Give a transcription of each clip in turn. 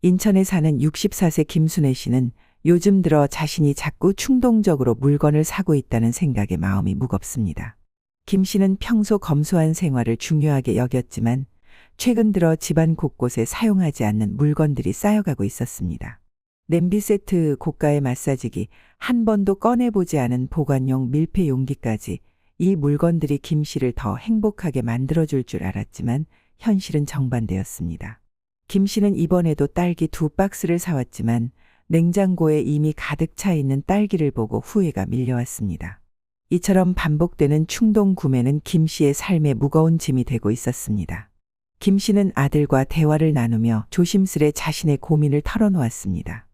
인천에 사는 64세 김순애 씨는 요즘 들어 자신이 자꾸 충동적으로 물건을 사고 있다는 생각에 마음이 무겁습니다. 김 씨는 평소 검소한 생활을 중요하게 여겼지만 최근 들어 집안 곳곳에 사용하지 않는 물건들이 쌓여가고 있었습니다. 냄비 세트, 고가의 마사지기, 한 번도 꺼내보지 않은 보관용 밀폐 용기까지 이 물건들이 김 씨를 더 행복하게 만들어줄 줄 알았지만 현실은 정반대였습니다. 김 씨는 이번에도 딸기 2박스를 사왔지만 냉장고에 이미 가득 차 있는 딸기를 보고 후회가 밀려왔습니다. 이처럼 반복되는 충동 구매는 김 씨의 삶에 무거운 짐이 되고 있었습니다. 김 씨는 아들과 대화를 나누며 조심스레 자신의 고민을 털어놓았습니다.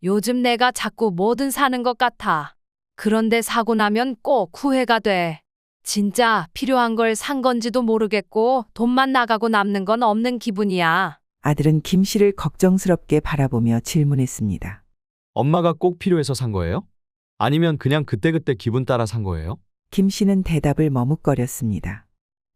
요즘 내가 자꾸 뭐든 사는 것 같아. 그런데 사고 나면 꼭 후회가 돼. 진짜 필요한 걸 산 건지도 모르겠고 돈만 나가고 남는 건 없는 기분이야. 아들은 김 씨를 걱정스럽게 바라보며 질문했습니다. 엄마가 꼭 필요해서 산 거예요? 아니면 그냥 그때그때 기분 따라 산 거예요? 김 씨는 대답을 머뭇거렸습니다.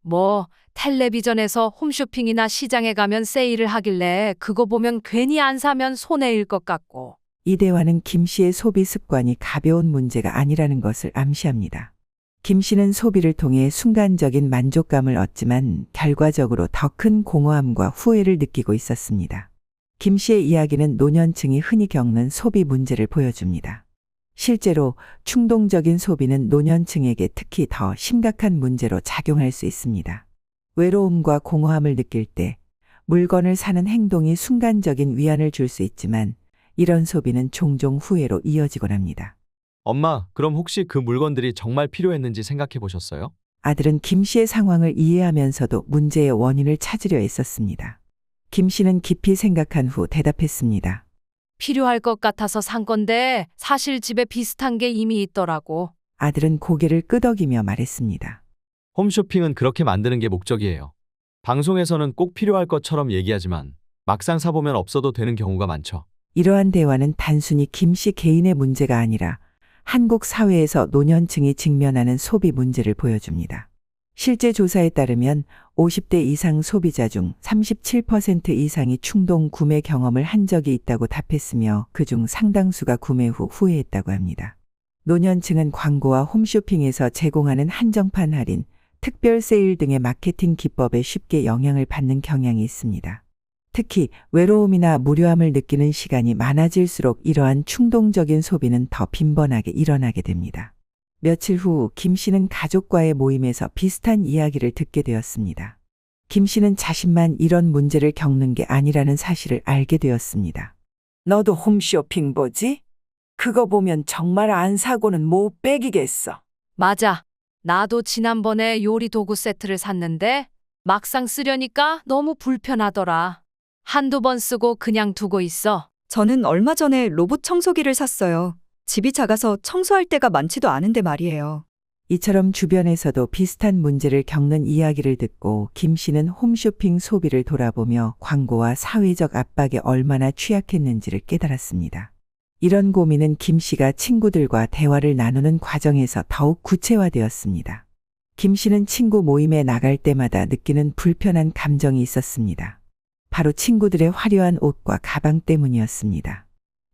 뭐 텔레비전에서 홈쇼핑이나 시장에 가면 세일을 하길래 그거 보면 괜히 안 사면 손해일 것 같고. 이 대화는 김 씨의 소비 습관이 가벼운 문제가 아니라는 것을 암시합니다. 김 씨는 소비를 통해 순간적인 만족감을 얻지만 결과적으로 더 큰 공허함과 후회를 느끼고 있었습니다. 김 씨의 이야기는 노년층이 흔히 겪는 소비 문제를 보여줍니다. 실제로 충동적인 소비는 노년층에게 특히 더 심각한 문제로 작용할 수 있습니다. 외로움과 공허함을 느낄 때 물건을 사는 행동이 순간적인 위안을 줄 수 있지만 이런 소비는 종종 후회로 이어지곤 합니다. 엄마, 그럼 혹시 그 물건들이 정말 필요했는지 생각해 보셨어요? 아들은 김 씨의 상황을 이해하면서도 문제의 원인을 찾으려 애썼습니다. 김 씨는 깊이 생각한 후 대답했습니다. 필요할 것 같아서 산 건데 사실 집에 비슷한 게 이미 있더라고. 아들은 고개를 끄덕이며 말했습니다. 홈쇼핑은 그렇게 만드는 게 목적이에요. 방송에서는 꼭 필요할 것처럼 얘기하지만 막상 사보면 없어도 되는 경우가 많죠. 이러한 대화는 단순히 김 씨 개인의 문제가 아니라 한국 사회에서 노년층이 직면하는 소비 문제를 보여줍니다. 실제 조사에 따르면 50대 이상 소비자 중 37% 이상이 충동 구매 경험을 한 적이 있다고 답했으며 그중 상당수가 구매 후 후회했다고 합니다. 노년층은 광고와 홈쇼핑에서 제공하는 한정판 할인, 특별 세일 등의 마케팅 기법에 쉽게 영향을 받는 경향이 있습니다. 특히 외로움이나 무료함을 느끼는 시간이 많아질수록 이러한 충동적인 소비는 더 빈번하게 일어나게 됩니다. 며칠 후 김 씨는 가족과의 모임에서 비슷한 이야기를 듣게 되었습니다. 김 씨는 자신만 이런 문제를 겪는 게 아니라는 사실을 알게 되었습니다. 너도 홈쇼핑 보지? 그거 보면 정말 안 사고는 못 빼기겠어. 맞아. 나도 지난번에 요리 도구 세트를 샀는데 막상 쓰려니까 너무 불편하더라. 한두 번 쓰고 그냥 두고 있어. 저는 얼마 전에 로봇 청소기를 샀어요. 집이 작아서 청소할 때가 많지도 않은데 말이에요. 이처럼 주변에서도 비슷한 문제를 겪는 이야기를 듣고 김 씨는 홈쇼핑 소비를 돌아보며 광고와 사회적 압박에 얼마나 취약했는지를 깨달았습니다. 이런 고민은 김 씨가 친구들과 대화를 나누는 과정에서 더욱 구체화되었습니다. 김 씨는 친구 모임에 나갈 때마다 느끼는 불편한 감정이 있었습니다. 바로 친구들의 화려한 옷과 가방 때문이었습니다.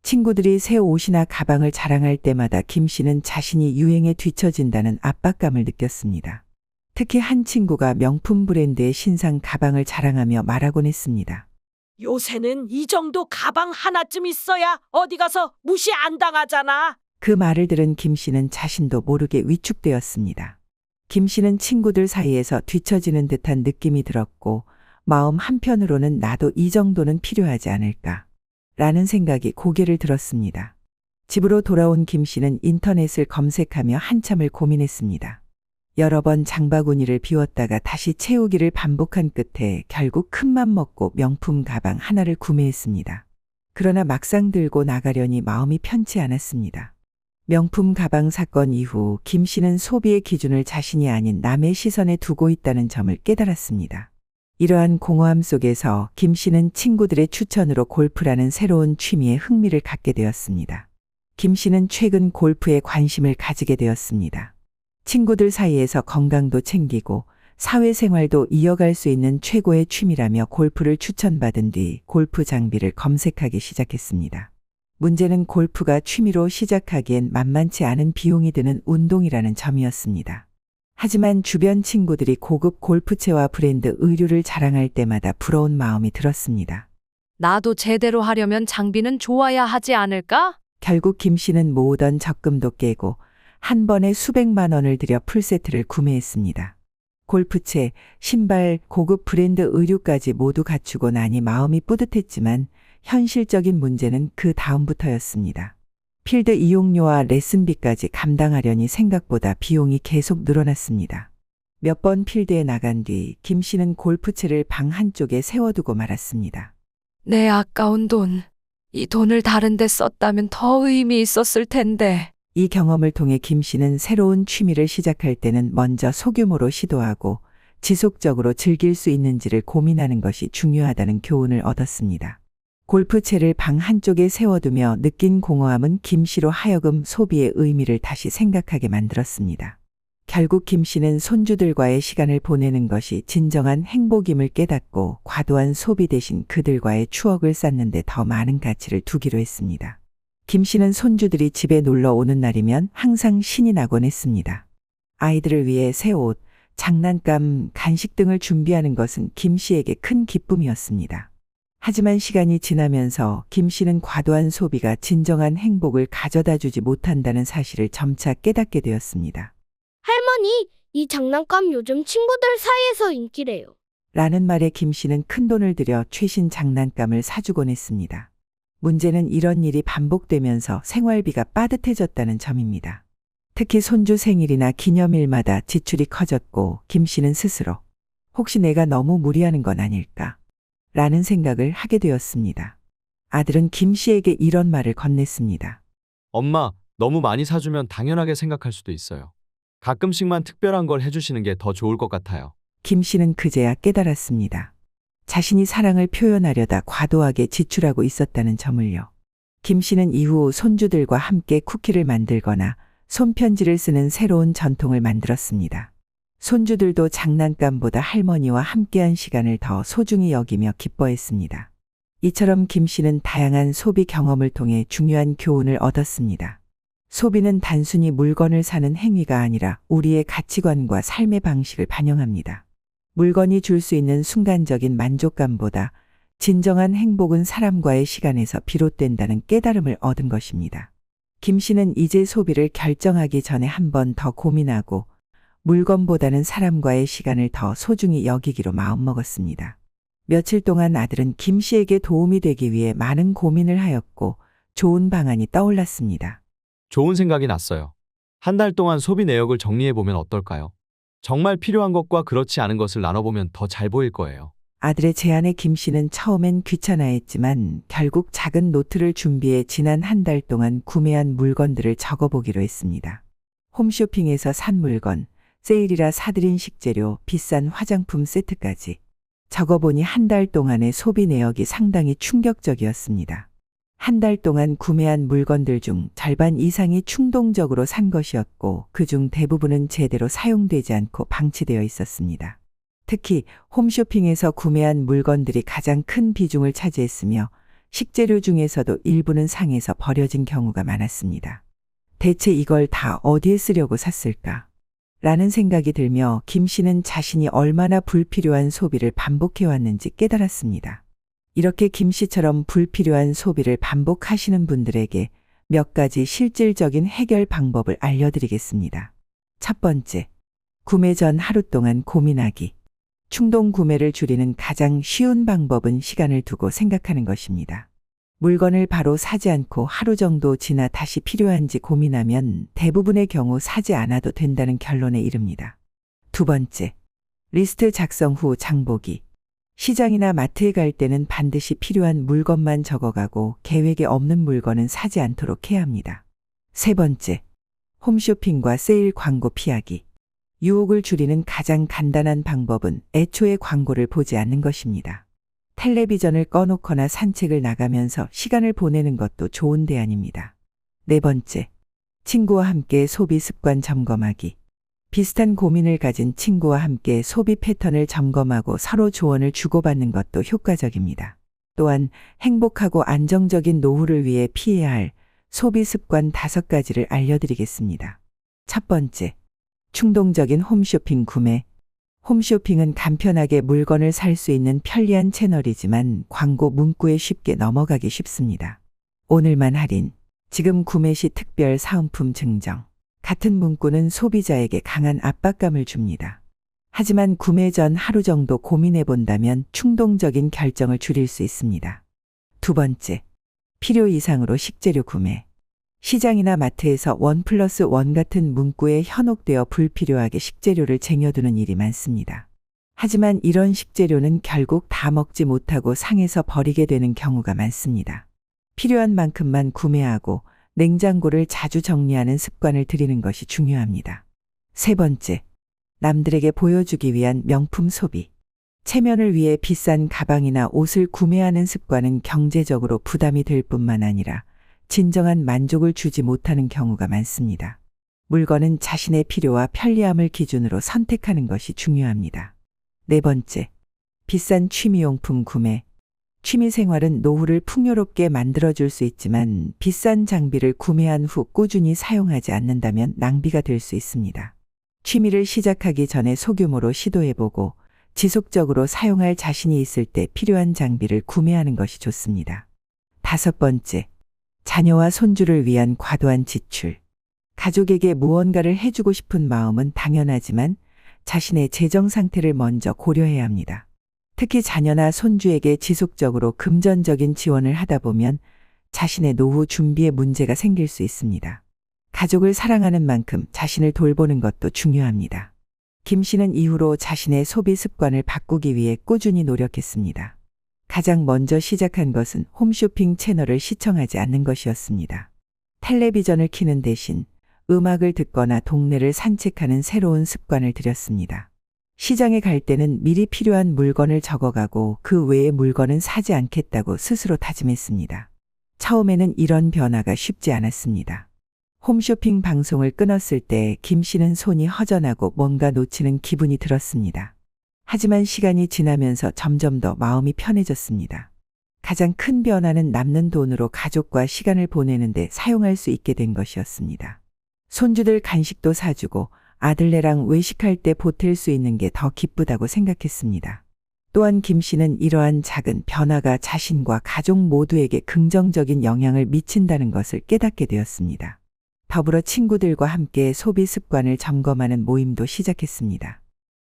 친구들이 새 옷이나 가방을 자랑할 때마다 김 씨는 자신이 유행에 뒤처진다는 압박감을 느꼈습니다. 특히 한 친구가 명품 브랜드의 신상 가방을 자랑하며 말하곤 했습니다. 요새는 이 정도 가방 하나쯤 있어야 어디 가서 무시 안 당하잖아. 그 말을 들은 김 씨는 자신도 모르게 위축되었습니다. 김 씨는 친구들 사이에서 뒤처지는 듯한 느낌이 들었고 마음 한편으로는 나도 이 정도는 필요하지 않을까 라는 생각이 고개를 들었습니다. 집으로 돌아온 김 씨는 인터넷을 검색하며 한참을 고민했습니다. 여러 번 장바구니를 비웠다가 다시 채우기를 반복한 끝에 결국 큰맘 먹고 명품 가방 하나를 구매했습니다. 그러나 막상 들고 나가려니 마음이 편치 않았습니다. 명품 가방 사건 이후 김 씨는 소비의 기준을 자신이 아닌 남의 시선에 두고 있다는 점을 깨달았습니다. 이러한 공허함 속에서 김 씨는 친구들의 추천으로 골프라는 새로운 취미에 흥미를 갖게 되었습니다. 김 씨는 최근 골프에 관심을 가지게 되었습니다. 친구들 사이에서 건강도 챙기고 사회생활도 이어갈 수 있는 최고의 취미라며 골프를 추천받은 뒤 골프 장비를 검색하기 시작했습니다. 문제는 골프가 취미로 시작하기엔 만만치 않은 비용이 드는 운동이라는 점이었습니다. 하지만 주변 친구들이 고급 골프채와 브랜드 의류를 자랑할 때마다 부러운 마음이 들었습니다. 나도 제대로 하려면 장비는 좋아야 하지 않을까? 결국 김 씨는 모으던 적금도 깨고 한 번에 수백만 원을 들여 풀세트를 구매했습니다. 골프채, 신발, 고급 브랜드 의류까지 모두 갖추고 나니 마음이 뿌듯했지만 현실적인 문제는 그 다음부터였습니다. 필드 이용료와 레슨비까지 감당하려니 생각보다 비용이 계속 늘어났습니다. 몇 번 필드에 나간 뒤 김 씨는 골프채를 방 한쪽에 세워두고 말았습니다. 내 아까운 돈. 이 돈을 다른 데 썼다면 더 의미 있었을 텐데. 이 경험을 통해 김 씨는 새로운 취미를 시작할 때는 먼저 소규모로 시도하고 지속적으로 즐길 수 있는지를 고민하는 것이 중요하다는 교훈을 얻었습니다. 골프채를 방 한쪽에 세워두며 느낀 공허함은 김 씨로 하여금 소비의 의미를 다시 생각하게 만들었습니다. 결국 김 씨는 손주들과의 시간을 보내는 것이 진정한 행복임을 깨닫고 과도한 소비 대신 그들과의 추억을 쌓는 데 더 많은 가치를 두기로 했습니다. 김 씨는 손주들이 집에 놀러 오는 날이면 항상 신이 나곤 했습니다. 아이들을 위해 새 옷, 장난감, 간식 등을 준비하는 것은 김 씨에게 큰 기쁨이었습니다. 하지만 시간이 지나면서 김 씨는 과도한 소비가 진정한 행복을 가져다 주지 못한다는 사실을 점차 깨닫게 되었습니다. 할머니, 이 장난감 요즘 친구들 사이에서 인기래요. 라는 말에 김 씨는 큰돈을 들여 최신 장난감을 사주곤 했습니다. 문제는 이런 일이 반복되면서 생활비가 빠듯해졌다는 점입니다. 특히 손주 생일이나 기념일마다 지출이 커졌고 김 씨는 스스로 혹시 내가 너무 무리하는 건 아닐까? 라는 생각을 하게 되었습니다. 아들은 김 씨에게 이런 말을 건넸습니다. 엄마, 너무 많이 사주면 당연하게 생각할 수도 있어요. 가끔씩만 특별한 걸 해주시는 게 더 좋을 것 같아요. 김 씨는 그제야 깨달았습니다. 자신이 사랑을 표현하려다 과도하게 지출하고 있었다는 점을요. 김 씨는 이후 손주들과 함께 쿠키를 만들거나 손편지를 쓰는 새로운 전통을 만들었습니다. 손주들도 장난감보다 할머니와 함께한 시간을 더 소중히 여기며 기뻐했습니다. 이처럼 김 씨는 다양한 소비 경험을 통해 중요한 교훈을 얻었습니다. 소비는 단순히 물건을 사는 행위가 아니라 우리의 가치관과 삶의 방식을 반영합니다. 물건이 줄 수 있는 순간적인 만족감보다 진정한 행복은 사람과의 시간에서 비롯된다는 깨달음을 얻은 것입니다. 김 씨는 이제 소비를 결정하기 전에 한 번 더 고민하고 물건보다는 사람과의 시간을 더 소중히 여기기로 마음먹었습니다. 며칠 동안 아들은 김 씨에게 도움이 되기 위해 많은 고민을 하였고 좋은 방안이 떠올랐습니다. 좋은 생각이 났어요. 한 달 동안 소비 내역을 정리해보면 어떨까요? 정말 필요한 것과 그렇지 않은 것을 나눠보면 더 잘 보일 거예요. 아들의 제안에 김 씨는 처음엔 귀찮아했지만 결국 작은 노트를 준비해 지난 한 달 동안 구매한 물건들을 적어보기로 했습니다. 홈쇼핑에서 산 물건, 세일이라 사들인 식재료, 비싼 화장품 세트까지. 적어보니 한 달 동안의 소비 내역이 상당히 충격적이었습니다. 한 달 동안 구매한 물건들 중 절반 이상이 충동적으로 산 것이었고 그중 대부분은 제대로 사용되지 않고 방치되어 있었습니다. 특히 홈쇼핑에서 구매한 물건들이 가장 큰 비중을 차지했으며 식재료 중에서도 일부는 상해서 버려진 경우가 많았습니다. 대체 이걸 다 어디에 쓰려고 샀을까? 라는 생각이 들며 김 씨는 자신이 얼마나 불필요한 소비를 반복해왔는지 깨달았습니다. 이렇게 김 씨처럼 불필요한 소비를 반복하시는 분들에게 몇 가지 실질적인 해결 방법을 알려드리겠습니다. 첫 번째, 구매 전 하루 동안 고민하기. 충동 구매를 줄이는 가장 쉬운 방법은 시간을 두고 생각하는 것입니다. 물건을 바로 사지 않고 하루 정도 지나 다시 필요한지 고민하면 대부분의 경우 사지 않아도 된다는 결론에 이릅니다. 두 번째, 리스트 작성 후 장보기. 시장이나 마트에 갈 때는 반드시 필요한 물건만 적어가고 계획에 없는 물건은 사지 않도록 해야 합니다. 세 번째, 홈쇼핑과 세일 광고 피하기. 유혹을 줄이는 가장 간단한 방법은 애초에 광고를 보지 않는 것입니다. 텔레비전을 꺼놓거나 산책을 나가면서 시간을 보내는 것도 좋은 대안입니다. 네 번째, 친구와 함께 소비 습관 점검하기. 비슷한 고민을 가진 친구와 함께 소비 패턴을 점검하고 서로 조언을 주고받는 것도 효과적입니다. 또한 행복하고 안정적인 노후를 위해 피해야 할 소비 습관 5가지를 알려드리겠습니다. 첫 번째, 충동적인 홈쇼핑 구매. 홈쇼핑은 간편하게 물건을 살 수 있는 편리한 채널이지만 광고 문구에 쉽게 넘어가기 쉽습니다. 오늘만 할인, 지금 구매 시 특별 사은품 증정. 같은 문구는 소비자에게 강한 압박감을 줍니다. 하지만 구매 전 하루 정도 고민해 본다면 충동적인 결정을 줄일 수 있습니다. 두 번째, 필요 이상으로 식재료 구매. 시장이나 마트에서 1+1 같은 문구에 현혹되어 불필요하게 식재료를 쟁여두는 일이 많습니다. 하지만 이런 식재료는 결국 다 먹지 못하고 상해서 버리게 되는 경우가 많습니다. 필요한 만큼만 구매하고 냉장고를 자주 정리하는 습관을 들이는 것이 중요합니다. 세 번째, 남들에게 보여주기 위한 명품 소비. 체면을 위해 비싼 가방이나 옷을 구매하는 습관은 경제적으로 부담이 될 뿐만 아니라 진정한 만족을 주지 못하는 경우가 많습니다. 물건은 자신의 필요와 편리함을 기준으로 선택하는 것이 중요합니다. 네 번째, 비싼 취미용품 구매. 취미생활은 노후를 풍요롭게 만들어줄 수 있지만 비싼 장비를 구매한 후 꾸준히 사용하지 않는다면 낭비가 될 수 있습니다. 취미를 시작하기 전에 소규모로 시도해보고 지속적으로 사용할 자신이 있을 때 필요한 장비를 구매하는 것이 좋습니다. 다섯 번째, 자녀와 손주를 위한 과도한 지출. 가족에게 무언가를 해주고 싶은 마음은 당연하지만 자신의 재정 상태를 먼저 고려해야 합니다. 특히 자녀나 손주에게 지속적으로 금전적인 지원을 하다 보면 자신의 노후 준비에 문제가 생길 수 있습니다. 가족을 사랑하는 만큼 자신을 돌보는 것도 중요합니다. 김 씨는 이후로 자신의 소비 습관을 바꾸기 위해 꾸준히 노력했습니다. 가장 먼저 시작한 것은 홈쇼핑 채널을 시청하지 않는 것이었습니다. 텔레비전을 켜는 대신 음악을 듣거나 동네를 산책하는 새로운 습관을 들였습니다. 시장에 갈 때는 미리 필요한 물건을 적어가고 그 외의 물건은 사지 않겠다고 스스로 다짐했습니다. 처음에는 이런 변화가 쉽지 않았습니다. 홈쇼핑 방송을 끊었을 때 김 씨는 손이 허전하고 뭔가 놓치는 기분이 들었습니다. 하지만 시간이 지나면서 점점 더 마음이 편해졌습니다. 가장 큰 변화는 남는 돈으로 가족과 시간을 보내는데 사용할 수 있게 된 것이었습니다. 손주들 간식도 사주고 아들네랑 외식할 때 보탤 수 있는 게 더 기쁘다고 생각했습니다. 또한 김 씨는 이러한 작은 변화가 자신과 가족 모두에게 긍정적인 영향을 미친다는 것을 깨닫게 되었습니다. 더불어 친구들과 함께 소비 습관을 점검하는 모임도 시작했습니다.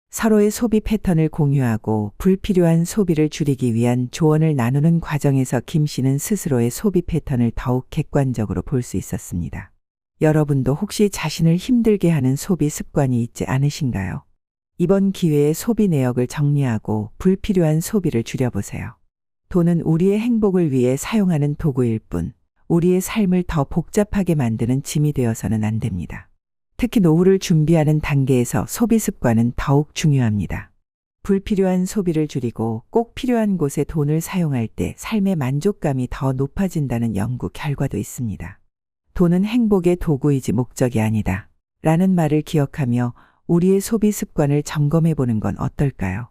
서로의 소비 패턴을 공유하고 불필요한 소비를 줄이기 위한 조언을 나누는 과정에서 김 씨는 스스로의 소비 패턴을 더욱 객관적으로 볼 수 있었습니다. 여러분도 혹시 자신을 힘들게 하는 소비 습관이 있지 않으신가요? 이번 기회에 소비 내역을 정리하고 불필요한 소비를 줄여보세요. 돈은 우리의 행복을 위해 사용하는 도구일 뿐 우리의 삶을 더 복잡하게 만드는 짐이 되어서는 안 됩니다. 특히 노후를 준비하는 단계에서 소비 습관은 더욱 중요합니다. 불필요한 소비를 줄이고 꼭 필요한 곳에 돈을 사용할 때 삶의 만족감이 더 높아진다는 연구 결과도 있습니다. 돈은 행복의 도구이지 목적이 아니다. 라는 말을 기억하며 우리의 소비 습관을 점검해 보는 건 어떨까요?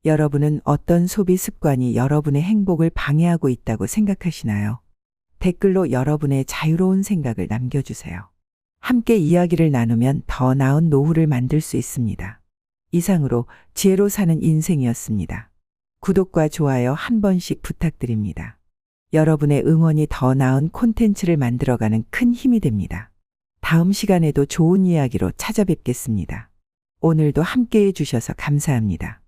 여러분은 어떤 소비 습관이 여러분의 행복을 방해하고 있다고 생각하시나요? 댓글로 여러분의 자유로운 생각을 남겨주세요. 함께 이야기를 나누면 더 나은 노후를 만들 수 있습니다. 이상으로 지혜로 사는 인생이었습니다. 구독과 좋아요 한 번씩 부탁드립니다. 여러분의 응원이 더 나은 콘텐츠를 만들어가는 큰 힘이 됩니다. 다음 시간에도 좋은 이야기로 찾아뵙겠습니다. 오늘도 함께해 주셔서 감사합니다.